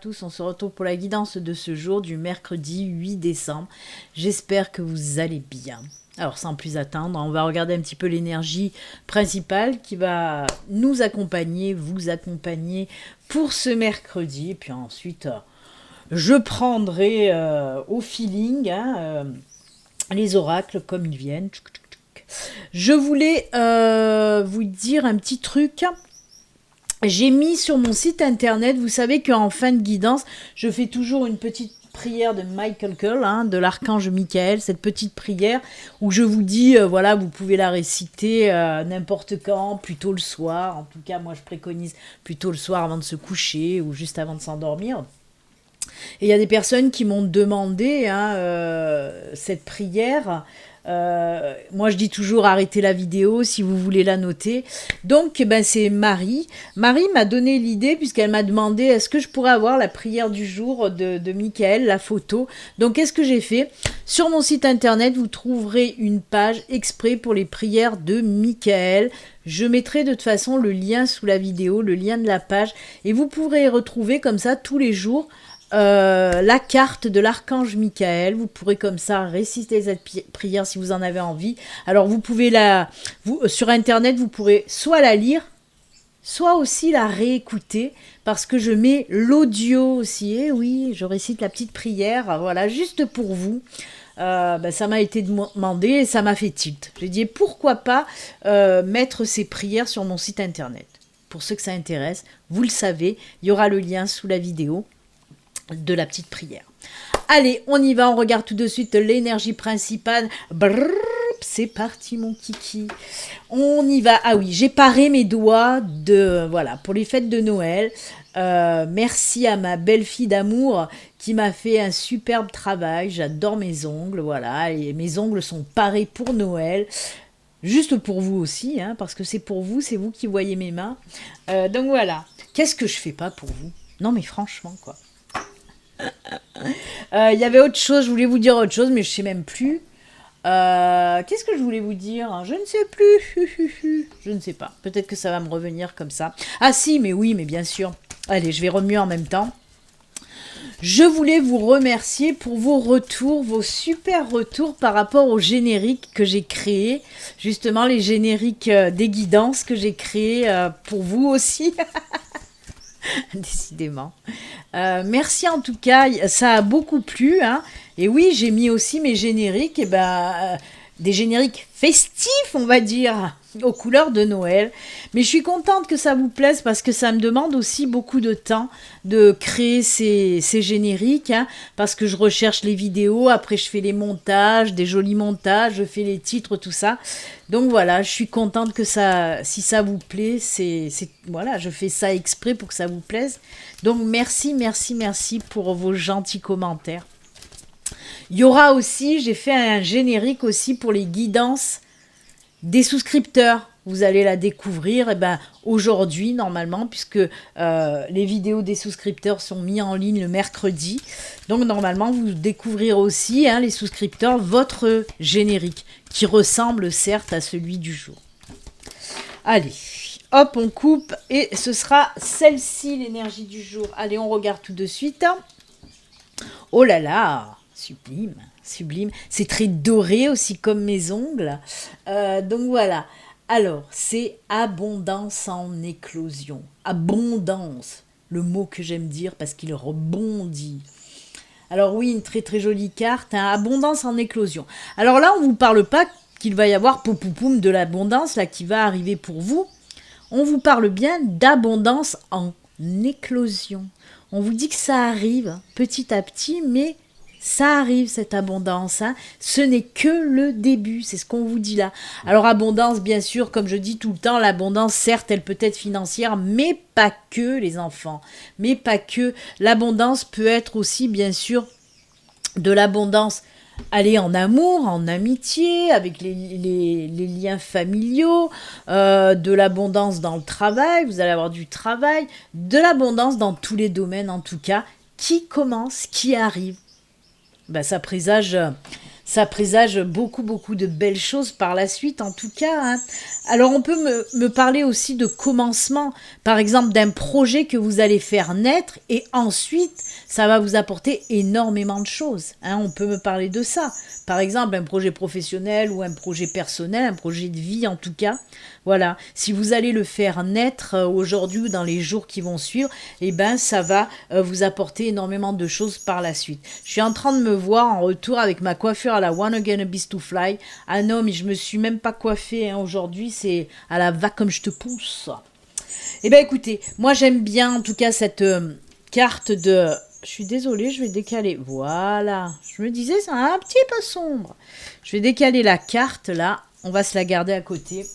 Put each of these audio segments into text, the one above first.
Tous, on se retrouve pour la guidance de ce jour du mercredi 8 décembre. J'espère que vous allez bien. Alors sans plus attendre, on va regarder un petit peu l'énergie principale qui va nous accompagner, vous accompagner pour ce mercredi. Et puis ensuite, je prendrai au feeling les oracles comme ils viennent. Je voulais vous dire un petit truc. J'ai mis sur mon site internet, vous savez qu'en fin de guidance, je fais toujours une petite prière de Michael Curl, de l'archange Michael, cette petite prière où je vous dis, voilà, vous pouvez la réciter n'importe quand, plutôt le soir. En tout cas, moi, je préconise plutôt le soir avant de se coucher ou juste avant de s'endormir. Et il y a des personnes qui m'ont demandé cette prière. Moi je dis toujours arrêtez la vidéo si vous voulez la noter. Donc c'est Marie. Marie m'a donné l'idée puisqu'elle m'a demandé est-ce que je pourrais avoir la prière du jour de Michael, la photo. Donc qu'est-ce que j'ai fait? Sur mon site internet vous trouverez une page exprès pour les prières de Michael. Je mettrai de toute façon le lien sous la vidéo, le lien de la page et vous pourrez retrouver comme ça tous les jours la carte de l'archange Michael. Vous pourrez comme ça réciter cette prière si vous en avez envie. Alors vous pouvez sur internet vous pourrez soit la lire, soit aussi la réécouter parce que je mets l'audio aussi. Et oui, je récite la petite prière, voilà, juste pour vous. Ça m'a été demandé et ça m'a fait tilt. J'ai dit pourquoi pas mettre ces prières sur mon site internet. Pour ceux que ça intéresse, vous le savez, il y aura le lien sous la vidéo de la petite prière. Allez, on y va, on regarde tout de suite l'énergie principale. Brrr, c'est parti mon kiki. On y va. Ah oui, j'ai paré mes doigts pour les fêtes de Noël. Merci à ma belle-fille d'amour qui m'a fait un superbe travail. J'adore mes ongles, voilà. Et mes ongles sont parés pour Noël. Juste pour vous aussi, parce que c'est pour vous, c'est vous qui voyez mes mains. Donc voilà. Qu'est-ce que je fais pas pour vous? Non mais franchement, quoi. Il y avait autre chose, je voulais vous dire autre chose, mais je sais même plus. Qu'est-ce que je voulais vous dire? Je ne sais plus. Je ne sais pas. Peut-être que ça va me revenir comme ça. Ah si, mais oui, mais bien sûr. Allez, je vais remuer en même temps. Je voulais vous remercier pour vos retours, vos super retours par rapport aux génériques que j'ai créés. Justement, les génériques des guidances que j'ai créés pour vous aussi. Décidément. Merci en tout cas, ça a beaucoup plu. Et oui, j'ai mis aussi mes génériques, des génériques festifs, on va dire, aux couleurs de Noël. Mais je suis contente que ça vous plaise parce que ça me demande aussi beaucoup de temps de créer ces génériques, parce que je recherche les vidéos, après je fais les montages, des jolis montages, je fais les titres, tout ça. Donc voilà, je suis contente que si ça vous plaît, voilà, je fais ça exprès pour que ça vous plaise. Donc merci pour vos gentils commentaires. Il y aura aussi, j'ai fait un générique aussi pour les guidances des souscripteurs. Vous allez la découvrir aujourd'hui normalement puisque les vidéos des souscripteurs sont mises en ligne le mercredi. Donc normalement vous découvrirez aussi les souscripteurs votre générique qui ressemble certes à celui du jour. Allez, hop on coupe et ce sera celle-ci l'énergie du jour. Allez on regarde tout de suite. Oh là là, sublime. C'est très doré aussi comme mes ongles. Donc voilà. Alors, c'est abondance en éclosion. Abondance, le mot que j'aime dire parce qu'il rebondit. Alors oui, une très très jolie carte, abondance en éclosion. Alors là, on ne vous parle pas qu'il va y avoir poum, poum, poum, de l'abondance là qui va arriver pour vous. On vous parle bien d'abondance en éclosion. On vous dit que ça arrive petit à petit, mais ça arrive cette abondance. Hein. Ce n'est que le début, c'est ce qu'on vous dit là. Alors abondance, bien sûr, comme je dis tout le temps, l'abondance, certes, elle peut être financière, mais pas que les enfants. Mais pas que. L'abondance peut être aussi, bien sûr, de l'abondance. Aller en amour, en amitié, avec les liens familiaux, de l'abondance dans le travail, vous allez avoir du travail, de l'abondance dans tous les domaines en tout cas, qui commence, qui arrive. Ben, ça présage beaucoup, beaucoup de belles choses par la suite en tout cas. Hein. Alors on peut me parler aussi de commencement, par exemple d'un projet que vous allez faire naître et ensuite ça va vous apporter énormément de choses. Hein. On peut me parler de ça. Par exemple un projet professionnel ou un projet personnel, un projet de vie en tout cas. Voilà, si vous allez le faire naître aujourd'hui ou dans les jours qui vont suivre, eh ben ça va vous apporter énormément de choses par la suite. Je suis en train de me voir en retour avec ma coiffure à la One Again a Beast to Fly. Ah non, mais je me suis même pas coiffée hein, aujourd'hui, c'est à la va comme je te pousse. Eh ben écoutez, moi j'aime bien en tout cas cette carte de... Je suis désolée, je vais décaler. Voilà, je me disais c'est un petit peu sombre. Je vais décaler la carte là, on va se la garder à côté.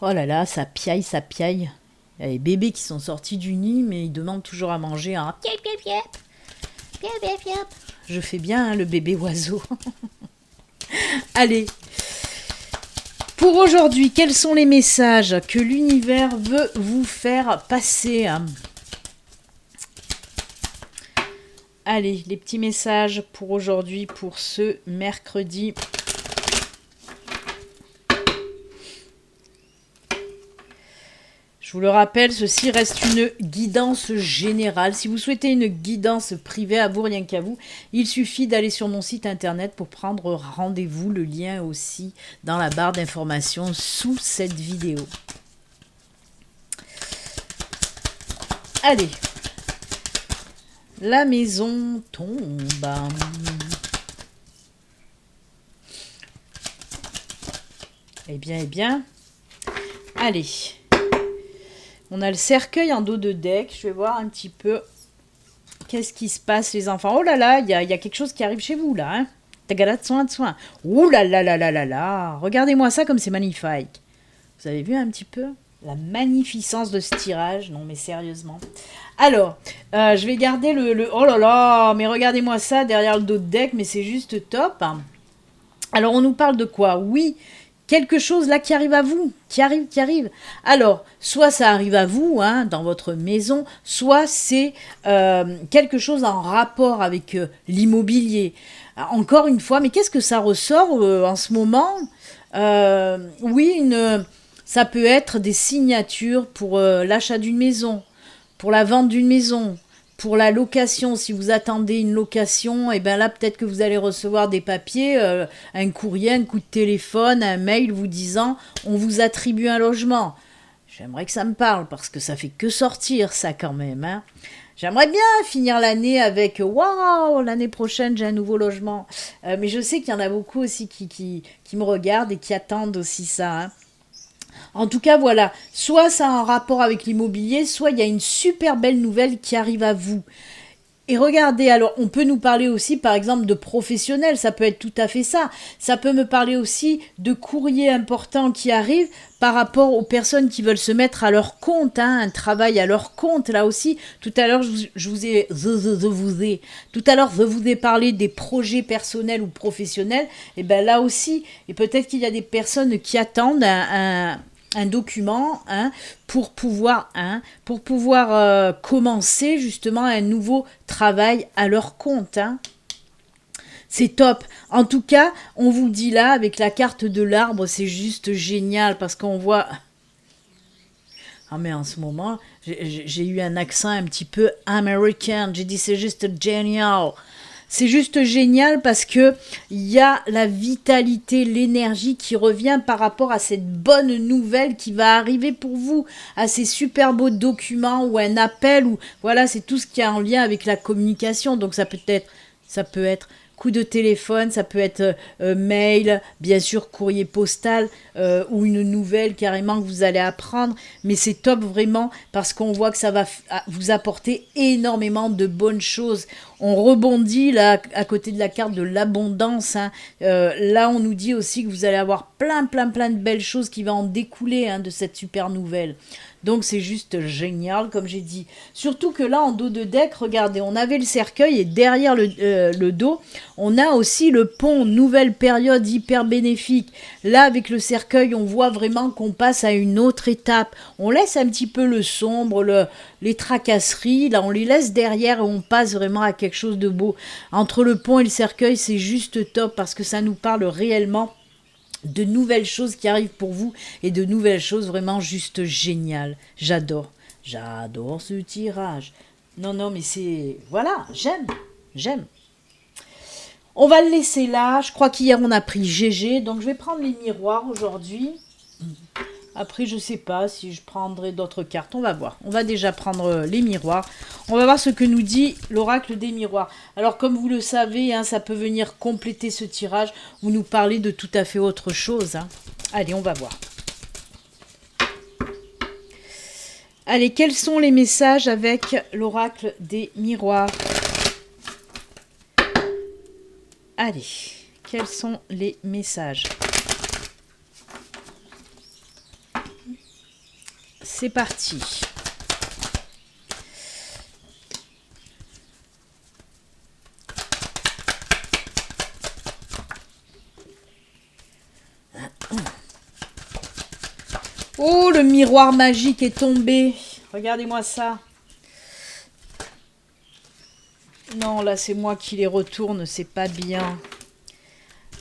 Oh là là, ça piaille, ça piaille. Il y a les bébés qui sont sortis du nid, mais ils demandent toujours à manger. Hein. Piep, piep, piep. Piep, piep, piep. Je fais bien hein, le bébé oiseau. Allez. Pour aujourd'hui, quels sont les messages que l'univers veut vous faire passer? Allez, les petits messages pour aujourd'hui, pour ce mercredi. Je vous le rappelle, ceci reste une guidance générale. Si vous souhaitez une guidance privée à vous, rien qu'à vous, il suffit d'aller sur mon site internet pour prendre rendez-vous. Le lien aussi dans la barre d'informations sous cette vidéo. Allez, la maison tombe. Eh bien, allez. On a le cercueil en dos de deck. Je vais voir un petit peu qu'est-ce qui se passe, les enfants. Oh là là, il y a quelque chose qui arrive chez vous, là. Hein. Tagada de soin de soin. Ouh là là là là là là. Regardez-moi ça comme c'est magnifique. Vous avez vu un petit peu la magnificence de ce tirage? Non, mais sérieusement. Alors, je vais garder le... Oh là là, mais regardez-moi ça derrière le dos de deck, mais c'est juste top. Alors, on nous parle de quoi? Oui, quelque chose là qui arrive à vous, qui arrive. Alors, soit ça arrive à vous, hein, dans votre maison, soit c'est quelque chose en rapport avec l'immobilier. Encore une fois, mais qu'est-ce que ça ressort en ce moment? Oui, ça peut être des signatures pour l'achat d'une maison, pour la vente d'une maison, pour la location, si vous attendez une location, et bien là, peut-être que vous allez recevoir des papiers, un courrier, un coup de téléphone, un mail vous disant « on vous attribue un logement ». J'aimerais que ça me parle, parce que ça fait que sortir, ça, quand même. Hein. J'aimerais bien finir l'année avec « waouh, l'année prochaine, j'ai un nouveau logement ». Mais je sais qu'il y en a beaucoup aussi qui me regardent et qui attendent aussi ça, hein. En tout cas, voilà, soit ça a un rapport avec l'immobilier, soit il y a une super belle nouvelle qui arrive à vous. Et regardez, alors on peut nous parler aussi par exemple de professionnels, ça peut être tout à fait ça. Ça peut me parler aussi de courriers importants qui arrivent par rapport aux personnes qui veulent se mettre à leur compte, hein, un travail à leur compte. Là aussi, tout à l'heure, je vous ai parlé des projets personnels ou professionnels. Et bien là aussi, et peut-être qu'il y a des personnes qui attendent un document hein, pour pouvoir commencer justement un nouveau travail à leur compte. Hein. C'est top. En tout cas, on vous dit là, avec la carte de l'arbre, c'est juste génial parce qu'on voit... Ah mais en ce moment, j'ai eu un accent un petit peu américain. J'ai dit c'est juste génial. C'est juste génial parce que il y a la vitalité, l'énergie qui revient par rapport à cette bonne nouvelle qui va arriver pour vous, à ces super beaux documents ou un appel ou voilà, c'est tout ce qui est en lien avec la communication. Donc ça peut être coup de téléphone, ça peut être mail, bien sûr courrier postal ou une nouvelle carrément que vous allez apprendre. Mais c'est top vraiment parce qu'on voit que ça va vous apporter énormément de bonnes choses. On rebondit là à côté de la carte de l'abondance. Hein. Là, on nous dit aussi que vous allez avoir plein de belles choses qui vont en découler de cette super nouvelle. Donc c'est juste génial, comme j'ai dit. Surtout que là, en dos de deck, regardez, on avait le cercueil et derrière le dos, on a aussi le pont, nouvelle période hyper bénéfique. Là, avec le cercueil, on voit vraiment qu'on passe à une autre étape. On laisse un petit peu le sombre, les tracasseries, là, on les laisse derrière et on passe vraiment à quelque chose de beau. Entre le pont et le cercueil, c'est juste top parce que ça nous parle réellement de nouvelles choses qui arrivent pour vous et de nouvelles choses vraiment juste géniales. J'adore ce tirage. Non, mais c'est... Voilà, j'aime. On va le laisser là. Je crois qu'hier, on a pris GG. Donc, je vais prendre les miroirs aujourd'hui. Après, je sais pas si je prendrai d'autres cartes. On va voir. On va déjà prendre les miroirs. On va voir ce que nous dit l'oracle des miroirs. Alors, comme vous le savez, ça peut venir compléter ce tirage ou nous parler de tout à fait autre chose. Allez, on va voir. Allez, quels sont les messages avec l'oracle des miroirs? Allez, quels sont les messages? C'est parti. Oh, le miroir magique est tombé. Regardez-moi ça. Non, là, c'est moi qui les retourne. C'est pas bien.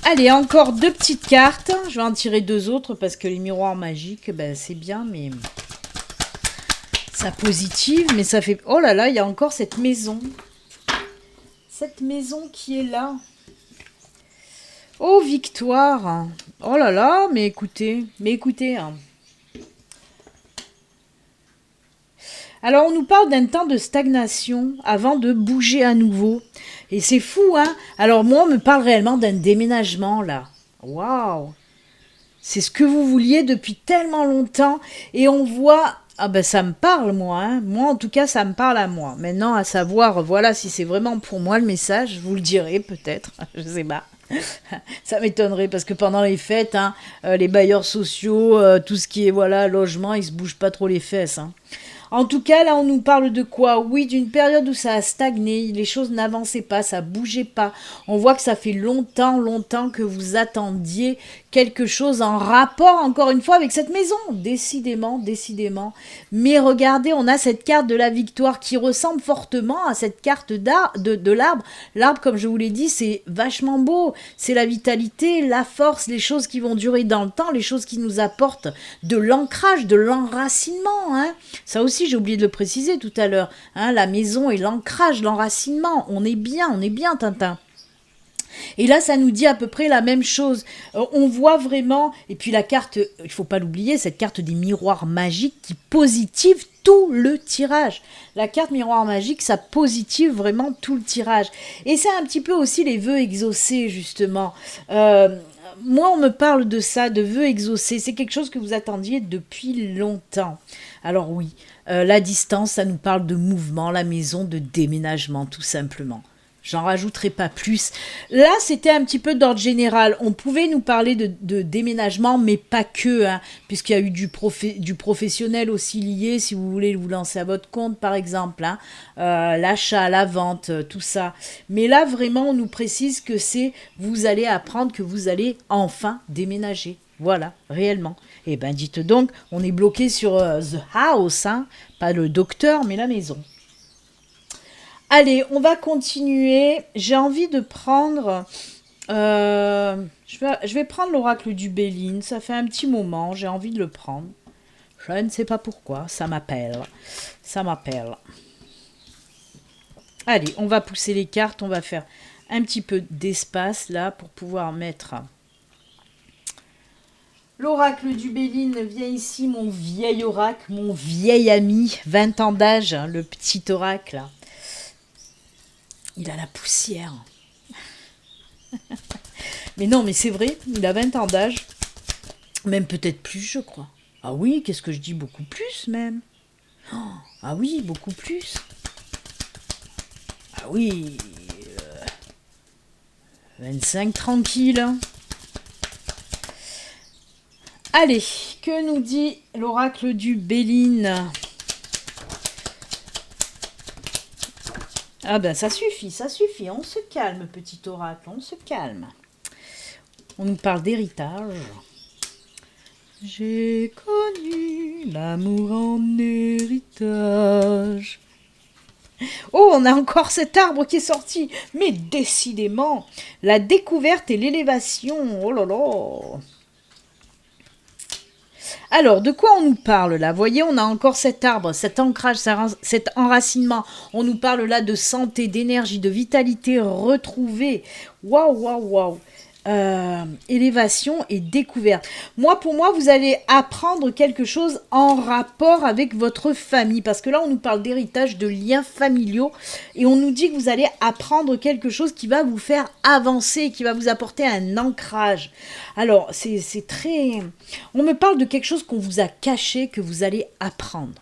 Allez, encore 2 petites cartes. Je vais en tirer 2 autres parce que les miroirs magiques, c'est bien, mais ça positive, mais ça fait... Oh là là, il y a encore cette maison. Cette maison qui est là. Oh, victoire. Oh là là, mais écoutez. Alors, on nous parle d'un temps de stagnation avant de bouger à nouveau. Et c'est fou, hein. Alors, moi, on me parle réellement d'un déménagement, là. Waouh. C'est ce que vous vouliez depuis tellement longtemps. Et on voit... Ah ben, ça me parle, moi. Moi, en tout cas, ça me parle à moi. Maintenant, à savoir, voilà, si c'est vraiment pour moi le message, je vous le dirai peut-être. Je sais pas. Ça m'étonnerait parce que pendant les fêtes, les bailleurs sociaux, tout ce qui est, voilà, logement, ils se bougent pas trop les fesses, En tout cas, là, on nous parle de quoi? Oui, d'une période où ça a stagné, les choses n'avançaient pas, ça bougeait pas. On voit que ça fait longtemps que vous attendiez quelque chose en rapport, encore une fois, avec cette maison. Décidément. Mais regardez, on a cette carte de la victoire qui ressemble fortement à cette carte de l'arbre. L'arbre, comme je vous l'ai dit, c'est vachement beau. C'est la vitalité, la force, les choses qui vont durer dans le temps, les choses qui nous apportent de l'ancrage, de l'enracinement. Ça aussi, j'ai oublié de le préciser tout à l'heure. La maison et l'ancrage, l'enracinement. On est bien, Tintin. Et là, ça nous dit à peu près la même chose. On voit vraiment, et puis la carte, il ne faut pas l'oublier, cette carte des miroirs magiques qui positive tout le tirage. La carte miroir magique, ça positive vraiment tout le tirage. Et c'est un petit peu aussi les vœux exaucés, justement. Moi, on me parle de ça, de vœux exaucés. C'est quelque chose que vous attendiez depuis longtemps. Alors oui, la distance, ça nous parle de mouvement, la maison, de déménagement, tout simplement. J'en rajouterai pas plus. Là, c'était un petit peu d'ordre général. On pouvait nous parler de déménagement, mais pas que, puisqu'il y a eu du professionnel aussi lié, si vous voulez vous lancer à votre compte, par exemple. L'achat, la vente, tout ça. Mais là, vraiment, on nous précise que vous allez apprendre que vous allez enfin déménager. Voilà, réellement. Eh ben, dites donc, on est bloqué sur The House, pas le docteur, mais la maison. Allez, on va continuer. J'ai envie de prendre... je vais prendre l'oracle du Béline. Ça fait un petit moment. J'ai envie de le prendre. Je ne sais pas pourquoi. Ça m'appelle. Allez, on va pousser les cartes. On va faire un petit peu d'espace là pour pouvoir mettre... L'oracle du Béline vient ici, mon vieil oracle, mon vieil ami, 20 ans d'âge, le petit oracle. Il a la poussière. Mais non, mais c'est vrai, il a 20 ans d'âge. Même peut-être plus, je crois. Ah oui, qu'est-ce que je dis? Beaucoup plus, même. Oh, ah oui, beaucoup plus. Ah oui, 25 tranquille. Hein. Allez, que nous dit l'oracle du Béline? Ah ben ça suffit, on se calme petit oracle, on se calme. On nous parle d'héritage. J'ai connu l'amour en héritage. Oh, on a encore cet arbre qui est sorti. Mais décidément, la découverte et l'élévation. Oh là là. Alors, de quoi on nous parle là? Vous voyez, on a encore cet arbre, cet ancrage, cet enracinement. On nous parle là de santé, d'énergie, de vitalité retrouvée. Waouh, waouh, waouh. Élévation et découverte. Pour moi, vous allez apprendre quelque chose en rapport avec votre famille. Parce que là, on nous parle d'héritage, de liens familiaux. Et on nous dit que vous allez apprendre quelque chose qui va vous faire avancer, qui va vous apporter un ancrage. Alors, c'est très... On me parle de quelque chose qu'on vous a caché, que vous allez apprendre.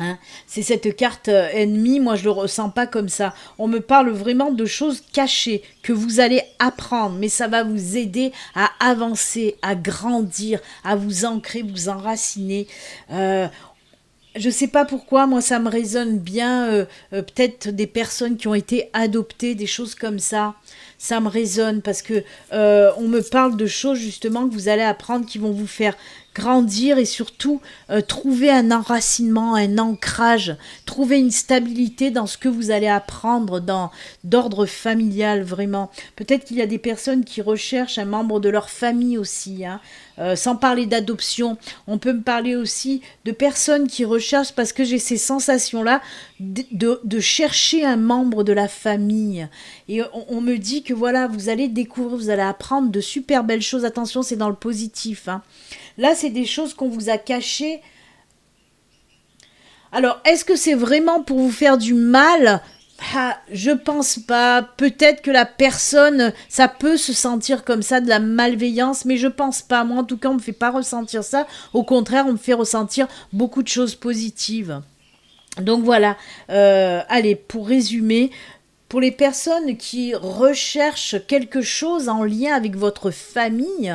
Hein, c'est cette carte ennemie, moi je le ressens pas comme ça. On me parle vraiment de choses cachées que vous allez apprendre, mais ça va vous aider à avancer, à grandir, à vous ancrer, vous enraciner. Je sais pas pourquoi, moi ça me résonne bien, peut-être des personnes qui ont été adoptées, des choses comme ça. Ça me résonne parce que on me parle de choses justement que vous allez apprendre qui vont vous faire grandir et surtout trouver un enracinement, un ancrage, trouver une stabilité dans ce que vous allez apprendre d'ordre familial vraiment. Peut-être qu'il y a des personnes qui recherchent un membre de leur famille aussi, hein. Sans parler d'adoption, on peut me parler aussi de personnes qui recherchent, parce que j'ai ces sensations-là, de chercher un membre de la famille. Et on me dit que voilà, vous allez découvrir, vous allez apprendre de super belles choses. Attention, c'est dans le positif. Hein. Là, c'est des choses qu'on vous a cachées. Alors, est-ce que c'est vraiment pour vous faire du mal ? Je pense pas. Peut-être que la personne, ça peut se sentir comme ça, de la malveillance, mais je pense pas. Moi, en tout cas, on me fait pas ressentir ça. Au contraire, on me fait ressentir beaucoup de choses positives. Donc voilà. Allez, pour résumer, pour les personnes qui recherchent quelque chose en lien avec votre famille,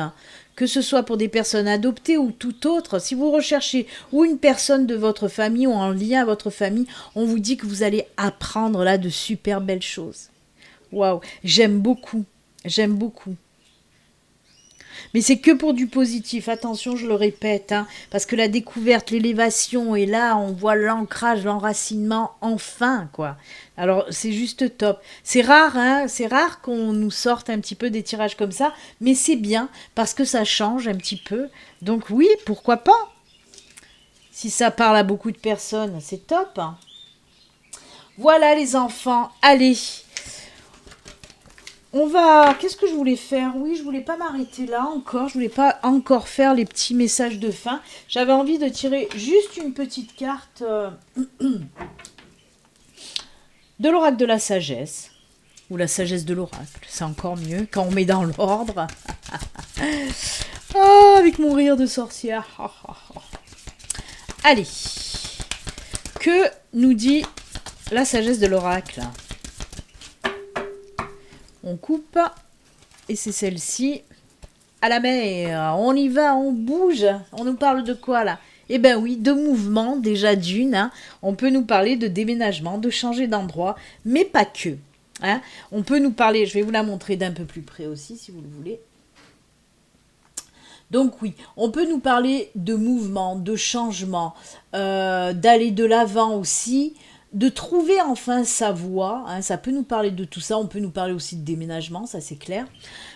que ce soit pour des personnes adoptées ou tout autre, si vous recherchez ou une personne de votre famille ou en lien à votre famille, on vous dit que vous allez apprendre là de super belles choses. Waouh, j'aime beaucoup, j'aime beaucoup. Mais c'est que pour du positif, attention, je le répète, hein, parce que la découverte, l'élévation, et là, on voit l'ancrage, l'enracinement, enfin, quoi. Alors, c'est juste top. C'est rare, hein, c'est rare qu'on nous sorte un petit peu des tirages comme ça, mais c'est bien, parce que ça change un petit peu. Donc oui, pourquoi pas? Si ça parle à beaucoup de personnes, c'est top. Hein. Voilà les enfants, allez. On va... Qu'est-ce que je voulais faire? Oui, je voulais pas m'arrêter là encore. Je voulais pas encore faire les petits messages de fin. J'avais envie de tirer juste une petite carte de l'oracle de la sagesse. Ou la sagesse de l'oracle. C'est encore mieux quand on met dans l'ordre. Oh, avec mon rire de sorcière. Allez. Que nous dit la sagesse de l'oracle? On coupe, et c'est celle-ci. À la mer, on y va, on bouge. On nous parle de quoi là? Eh ben oui, de mouvement, déjà d'une. Hein. On peut nous parler de déménagement, de changer d'endroit, mais pas que. Hein. On peut nous parler, je vais vous la montrer d'un peu plus près aussi, si vous le voulez. Donc oui, on peut nous parler de mouvement, de changement, d'aller de l'avant aussi, de trouver enfin sa voie, hein, ça peut nous parler de tout ça, on peut nous parler aussi de déménagement, ça c'est clair,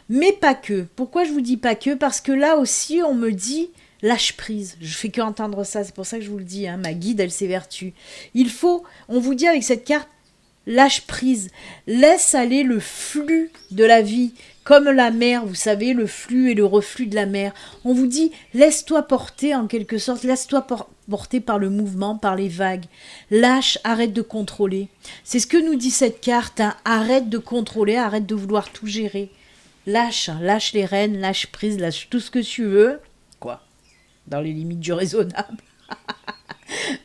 mais pas que. Pourquoi je vous dis pas que? Parce que là aussi on me dit lâche prise, je fais que entendre ça, c'est pour ça que je vous le dis, hein, ma guide elle s'évertue. Il faut, on vous dit avec cette carte, lâche prise, laisse aller le flux de la vie, comme la mer, vous savez, le flux et le reflux de la mer. On vous dit, laisse-toi porter en quelque sorte, laisse-toi porté par le mouvement, par les vagues. Lâche, arrête de contrôler. C'est ce que nous dit cette carte, hein. Arrête de contrôler, arrête de vouloir tout gérer. Lâche, lâche les rênes, lâche prise, lâche tout ce que tu veux. Quoi? Dans les limites du raisonnable.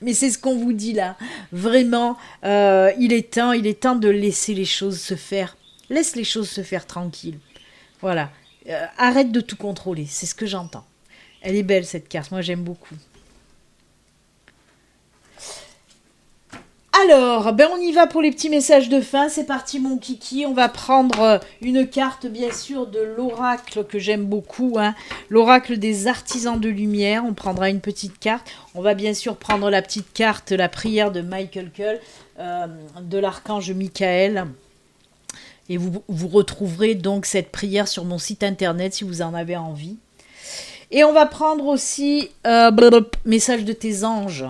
Mais c'est ce qu'on vous dit là. Vraiment, il est temps de laisser les choses se faire. Laisse les choses se faire tranquille. Voilà. Arrête de tout contrôler, c'est ce que j'entends. Elle est belle cette carte, moi j'aime beaucoup. Alors, on y va pour les petits messages de fin. C'est parti mon kiki. On va prendre une carte bien sûr de l'oracle que j'aime beaucoup. Hein. L'oracle des artisans de lumière. On prendra une petite carte. On va bien sûr prendre la petite carte, la prière de Michael Cull, de l'archange Michael. Et vous retrouverez donc cette prière sur mon site internet si vous en avez envie. Et on va prendre aussi message de tes anges.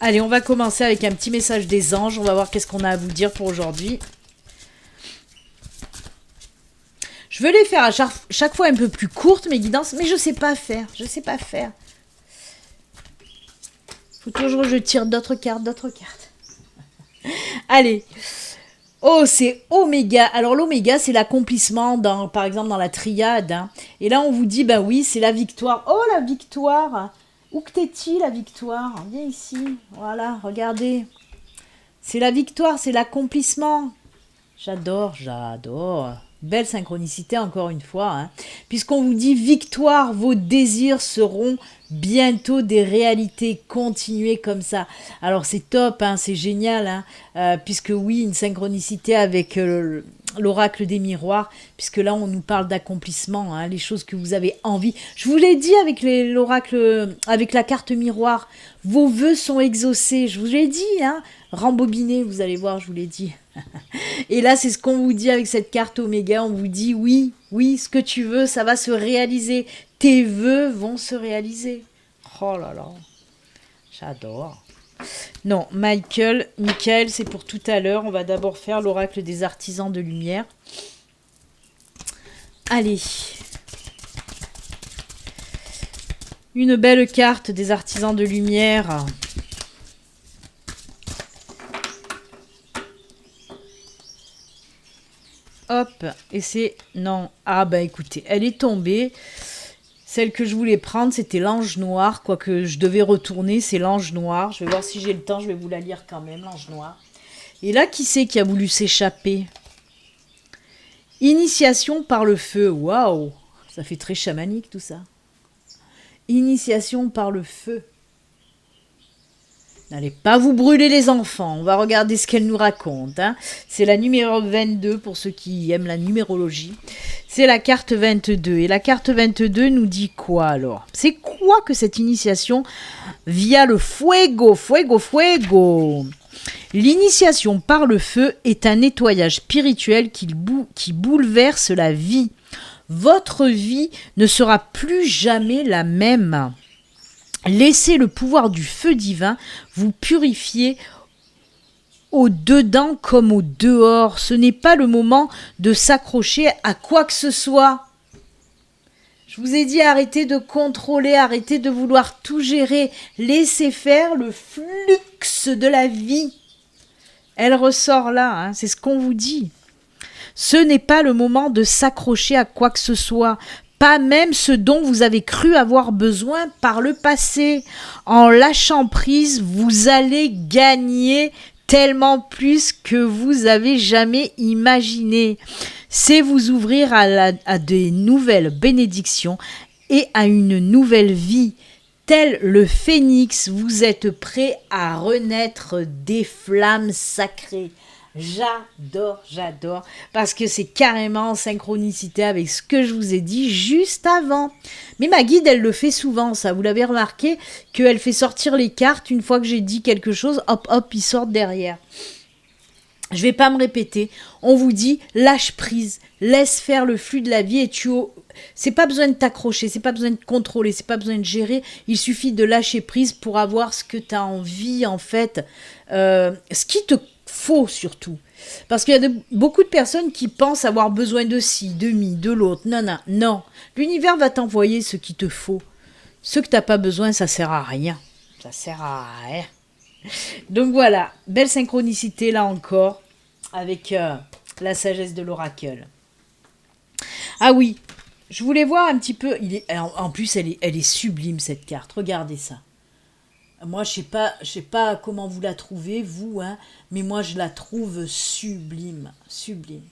Allez, on va commencer avec un petit message des anges. On va voir qu'est-ce qu'on a à vous dire pour aujourd'hui. Je veux les faire à chaque fois un peu plus courtes, mes guidances, mais je ne sais pas faire. Je ne sais pas faire. Il faut toujours que je tire d'autres cartes. Allez. Oh, c'est Oméga. Alors, l'Oméga, c'est l'accomplissement, par exemple, dans la triade. Hein. Et là, on vous dit, ben oui, c'est la victoire. Oh, la victoire! Où que t'es-tu, la victoire? Viens ici. Voilà, regardez. C'est la victoire, c'est l'accomplissement. J'adore. Belle synchronicité, encore une fois. Hein. Puisqu'on vous dit victoire, vos désirs seront bientôt des réalités. Continuez comme ça. Alors, c'est top, hein, c'est génial. Hein, puisque oui, une synchronicité avec l'oracle des miroirs, puisque là on nous parle d'accomplissement, hein, les choses que vous avez envie. Je vous l'ai dit avec l'oracle, avec la carte miroir, vos vœux sont exaucés. Je vous l'ai dit, hein, rembobinez, vous allez voir, je vous l'ai dit. Et là c'est ce qu'on vous dit avec cette carte Oméga, on vous dit oui, ce que tu veux, ça va se réaliser. Tes vœux vont se réaliser. Oh là là, j'adore. Non, Michael, c'est pour tout à l'heure. On va d'abord faire l'oracle des artisans de lumière. Allez. Une belle carte des artisans de lumière. Hop, et c'est... Non, ah bah écoutez, elle est tombée. Celle que je voulais prendre, c'était l'ange noir. Quoique je devais retourner, c'est l'ange noir. Je vais voir si j'ai le temps, je vais vous la lire quand même, l'ange noir. Et là, qui c'est qui a voulu s'échapper? Initiation par le feu. Waouh! Ça fait très chamanique tout ça. Initiation par le feu. N'allez pas vous brûler les enfants. On va regarder ce qu'elle nous raconte. Hein. C'est la numéro 22 pour ceux qui aiment la numérologie. C'est la carte 22. Et la carte 22 nous dit quoi alors? C'est quoi que cette initiation via le fuego? Fuego. L'initiation par le feu est un nettoyage spirituel qui bouleverse la vie. Votre vie ne sera plus jamais la même. Laissez le pouvoir du feu divin vous purifier au dedans comme au dehors. Ce n'est pas le moment de s'accrocher à quoi que ce soit. Je vous ai dit arrêtez de contrôler, arrêtez de vouloir tout gérer. Laissez faire le flux de la vie. Elle ressort là, hein, c'est ce qu'on vous dit. Ce n'est pas le moment de s'accrocher à quoi que ce soit. Pas même ce dont vous avez cru avoir besoin par le passé. En lâchant prise, vous allez gagner tellement plus que vous avez jamais imaginé. C'est vous ouvrir à des nouvelles bénédictions et à une nouvelle vie. Tel le phénix, vous êtes prêt à renaître des flammes sacrées. J'adore, parce que c'est carrément en synchronicité avec ce que je vous ai dit juste avant. Mais ma guide, elle le fait souvent, ça, vous l'avez remarqué, qu'elle fait sortir les cartes une fois que j'ai dit quelque chose, hop, ils sortent derrière. Je vais pas me répéter, on vous dit, lâche prise, laisse faire le flux de la vie et c'est pas besoin de t'accrocher, c'est pas besoin de contrôler, c'est pas besoin de gérer, il suffit de lâcher prise pour avoir ce que tu as envie, en fait, ce qui te faut surtout. Parce qu'il y a beaucoup de personnes qui pensent avoir besoin de ci, de mi, de l'autre. Non. L'univers va t'envoyer ce qu'il te faut. Ce que tu n'as pas besoin, ça sert à rien. Ça sert à rien. Donc voilà, belle synchronicité là encore, avec la sagesse de l'oracle. Ah oui, je voulais voir un petit peu, en plus elle est sublime cette carte, regardez ça. Moi je sais pas comment vous la trouvez, vous, hein, mais moi je la trouve sublime, sublime.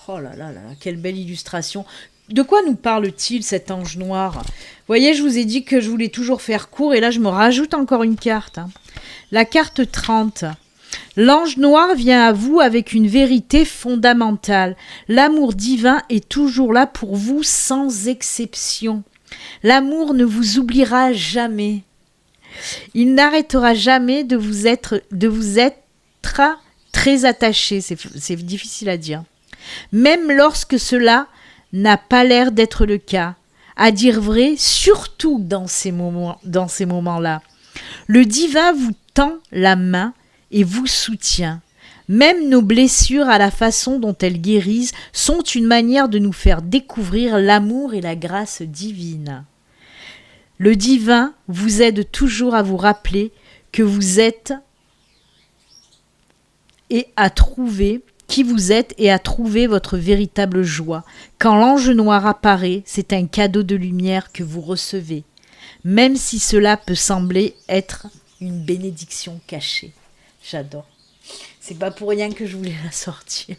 Oh là là là, quelle belle illustration. De quoi nous parle-t-il cet ange noir? Vous voyez, je vous ai dit que je voulais toujours faire court et là je me rajoute encore une carte. Hein. La carte 30. L'ange noir vient à vous avec une vérité fondamentale. L'amour divin est toujours là pour vous sans exception. L'amour ne vous oubliera jamais. Il n'arrêtera jamais de vous être très attaché. C'est difficile à dire. Même lorsque cela n'a pas l'air d'être le cas. À dire vrai, surtout dans ces moments-là. Le divin vous tend la main et vous soutient. Même nos blessures à la façon dont elles guérissent sont une manière de nous faire découvrir l'amour et la grâce divine. Le divin vous aide toujours à vous rappeler que vous êtes et à trouver qui vous êtes et à trouver votre véritable joie. Quand l'ange noir apparaît, c'est un cadeau de lumière que vous recevez, même si cela peut sembler être une bénédiction cachée. J'adore. C'est pas pour rien que je voulais la sortir.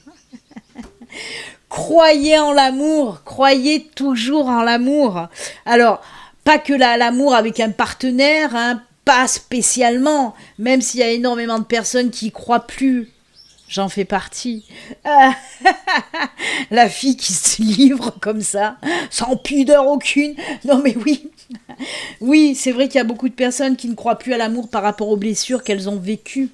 Croyez en l'amour, croyez toujours en l'amour. Alors, pas que l'amour avec un partenaire, hein, pas spécialement, même s'il y a énormément de personnes qui y croient plus. J'en fais partie. La fille qui se livre comme ça, sans pudeur aucune. Non mais oui. Oui, c'est vrai qu'il y a beaucoup de personnes qui ne croient plus à l'amour par rapport aux blessures qu'elles ont vécues.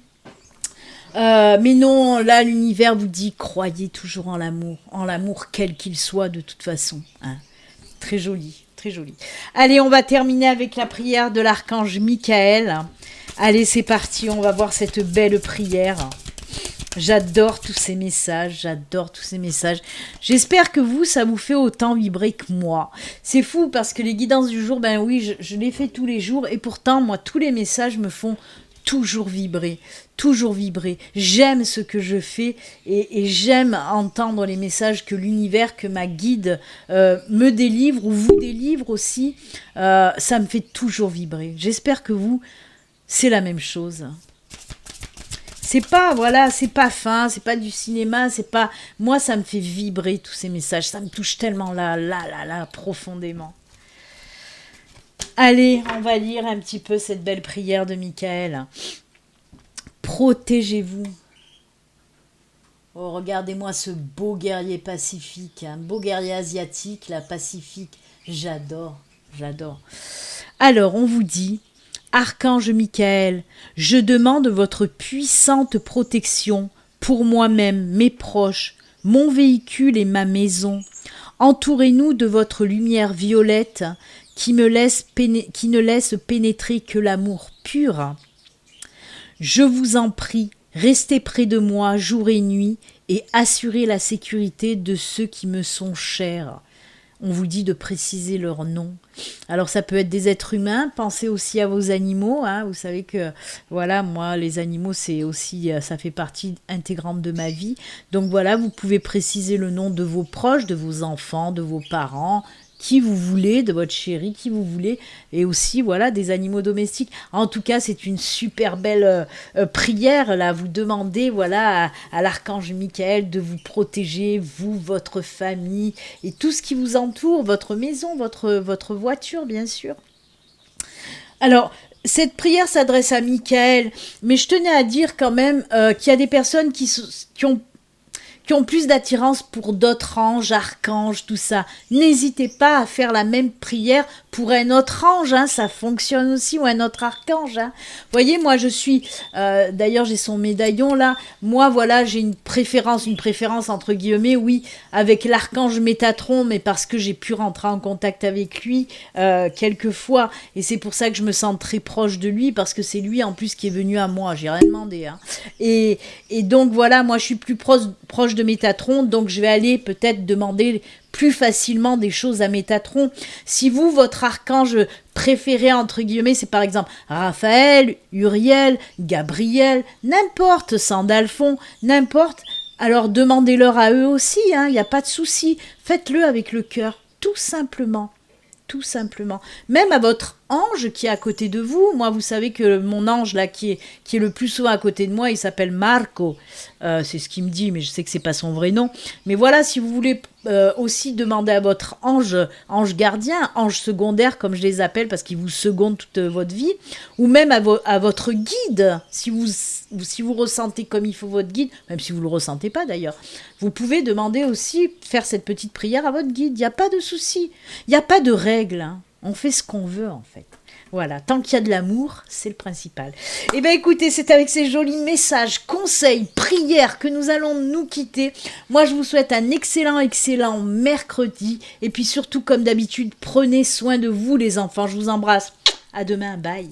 Mais non, là l'univers vous dit croyez toujours en l'amour quel qu'il soit de toute façon. Hein. Très joli, très joli. Allez, on va terminer avec la prière de l'archange Michael. Allez, c'est parti, on va voir cette belle prière. J'adore tous ces messages, J'espère que vous, ça vous fait autant vibrer que moi. C'est fou parce que les guidances du jour, ben oui, je les fais tous les jours et pourtant, moi, tous les messages me font toujours vibrer, toujours vibrer. J'aime ce que je fais et j'aime entendre les messages que l'univers, que ma guide me délivre ou vous délivre aussi. Ça me fait toujours vibrer. J'espère que vous, c'est la même chose. C'est pas, voilà, c'est pas fin, c'est pas du cinéma, c'est pas... Moi, ça me fait vibrer tous ces messages, ça me touche tellement là, profondément. Allez, on va lire un petit peu cette belle prière de Michael. Protégez-vous. Oh, regardez-moi ce beau guerrier pacifique, un beau guerrier asiatique, là, pacifique. J'adore. Alors, on vous dit... Archange Michael, je demande votre puissante protection pour moi-même, mes proches, mon véhicule et ma maison. Entourez-nous de votre lumière violette qui ne laisse pénétrer que l'amour pur. Je vous en prie, restez près de moi jour et nuit et assurez la sécurité de ceux qui me sont chers. On vous dit de préciser leur nom. Alors ça peut être des êtres humains, pensez aussi à vos animaux. Hein. Vous savez que, voilà, moi, les animaux, c'est aussi, ça fait partie intégrante de ma vie. Donc voilà, vous pouvez préciser le nom de vos proches, de vos enfants, de vos parents, qui vous voulez, de votre chéri, qui vous voulez, et aussi, voilà, des animaux domestiques. En tout cas, c'est une super belle prière, là. Vous demandez, voilà, à l'archange Michael de vous protéger, vous, votre famille, et tout ce qui vous entoure, votre maison, votre voiture, bien sûr. Alors, cette prière s'adresse à Michael, mais je tenais à dire quand même qu'il y a des personnes qui ont plus d'attirance pour d'autres anges, archanges, tout ça. N'hésitez pas à faire la même prière pour un autre ange, hein, ça fonctionne aussi, ou un autre archange. Hein. Vous voyez, moi je suis, d'ailleurs j'ai son médaillon là, moi voilà, j'ai une préférence entre guillemets, oui, avec l'archange Métatron, mais parce que j'ai pu rentrer en contact avec lui quelques fois, et c'est pour ça que je me sens très proche de lui, parce que c'est lui en plus qui est venu à moi, j'ai rien demandé. Hein. Et donc voilà, moi je suis plus proche de Métatron, donc je vais aller peut-être demander plus facilement des choses à Métatron. Si vous, votre archange préféré, entre guillemets, c'est par exemple Raphaël, Uriel, Gabriel, n'importe, Sandalphon, n'importe, alors demandez-leur à eux aussi, il n'y a pas de souci. Faites-le avec le cœur, tout simplement. Tout simplement. Même à votre ange qui est à côté de vous. Moi, vous savez que mon ange, là, qui est le plus souvent à côté de moi, il s'appelle Marco. C'est ce qu'il me dit, mais je sais que c'est pas son vrai nom. Mais voilà, si vous voulez aussi demander à votre ange gardien, ange secondaire, comme je les appelle, parce qu'ils vous secondent toute votre vie, ou même à votre guide, si vous ressentez comme il faut votre guide, même si vous le ressentez pas d'ailleurs, vous pouvez demander aussi, faire cette petite prière à votre guide. Il n'y a pas de souci. Il n'y a pas de règles. On fait ce qu'on veut, en fait. Voilà, tant qu'il y a de l'amour, c'est le principal. Eh bien, écoutez, c'est avec ces jolis messages, conseils, prières que nous allons nous quitter. Moi, je vous souhaite un excellent mercredi. Et puis surtout, comme d'habitude, prenez soin de vous, les enfants. Je vous embrasse. À demain, bye.